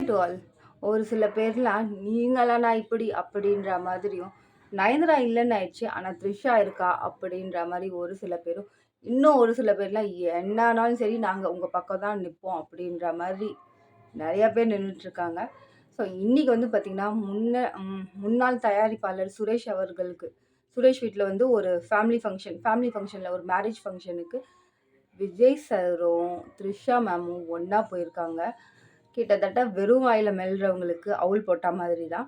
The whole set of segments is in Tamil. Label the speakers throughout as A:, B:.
A: To all. ஒரு சில பேர்லாம் நீங்களாண்ணா இப்படி அப்படின்ற மாதிரியும், நயன்தாரா இல்லன்னு ஆயிடுச்சு. ஆனா த்ரிஷா இருக்கா அப்படின்ற மாரி ஒரு சில பேரும், இன்னும் ஒரு சில பேர்லாம் என்ன ஆனாலும் சரி நாங்க உங்க பக்கம் தான் நிப்போம் அப்படின்ற மாதிரி நெறைய பேர் நின்னுட்டுருக்காங்க. ஸோ இன்னைக்கு வந்து பார்த்தீங்கன்னா, முன்னாள் தயாரிப்பாளர் சுரேஷ் அவர்களுக்கு சுரேஷ் வீட்ல வந்து ஒரு ஃபேமிலி ஃபங்ஷன்ல ஒரு மேரேஜ் ஃபங்ஷனுக்கு விஜய் சாரும், த்ரிஷா மேமும் ஒண்ணா போயிருக்காங்க. கிட்டத்தட்ட வெறும் வாயில மெல்றவங்களுக்கு அவுல் போட்டா மாதிரி தான்.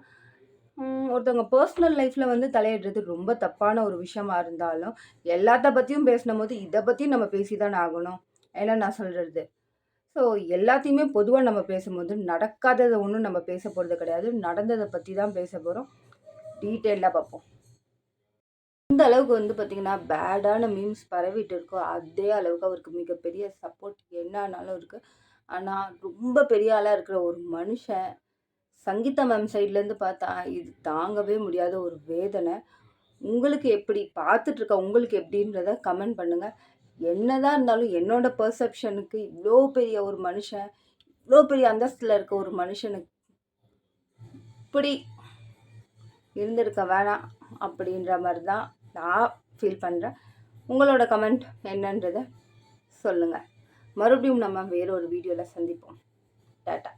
A: ஒருத்தவங்க பர்சனல் லைஃப்ல வந்து தலையிடுறது ரொம்ப தப்பான ஒரு விஷயமா இருந்தாலும், எல்லாத்த பத்தியும் பேசினம்போது, இத பத்தியும் நம்ம பேசி தானே ஆகணும். என்ன நான் சொல்றது? ஸோ எல்லாத்தையுமே பொதுவா நம்ம பேசும்போது, நடக்காதத ஒண்ணும் நம்ம பேச போறது கிடையாது. நடந்தத பத்தி தான் பேச போறோம். டீட்டெயில்டா பார்ப்போம். எந்த அளவுக்கு வந்து பார்த்தீங்கன்னா, பேடான மீம்ஸ் பரவிட்டு இருக்கோ, அதே அளவுக்கு அவருக்கு மிகப்பெரிய சப்போர்ட் என்ன ஆனாலும் இருக்கு. ஆனா, ரொம்ப பெரிய ஆளா இருக்கிற ஒரு மனுஷன், சங்கீதா மேம் சைட்லேருந்து பார்த்தா, இது தாங்கவே முடியாத ஒரு வேதனை. உங்களுக்கு எப்படி? பார்த்துட்டு இருக்க உங்களுக்கு எப்படின்றத கமெண்ட் பண்ணுங்க. என்னதான் இருந்தாலும் என்னோட பெர்செப்ஷனுக்கு இவ்ளோ பெரிய ஒரு மனுஷன், இவ்ளோ பெரிய அந்தஸ்துல இருக்க ஒரு மனுஷனுக்கு இப்படி இருந்திருக்க வேணாம் அப்படின்ற மாரி தான் நான் ஃபீல் பண்றேன். உங்களோட கமெண்ட் என்னன்றத சொல்லுங்க. மறுபடியும் நம்ம வேற ஒரு வீடியோல சந்திப்போம். டாட்டா.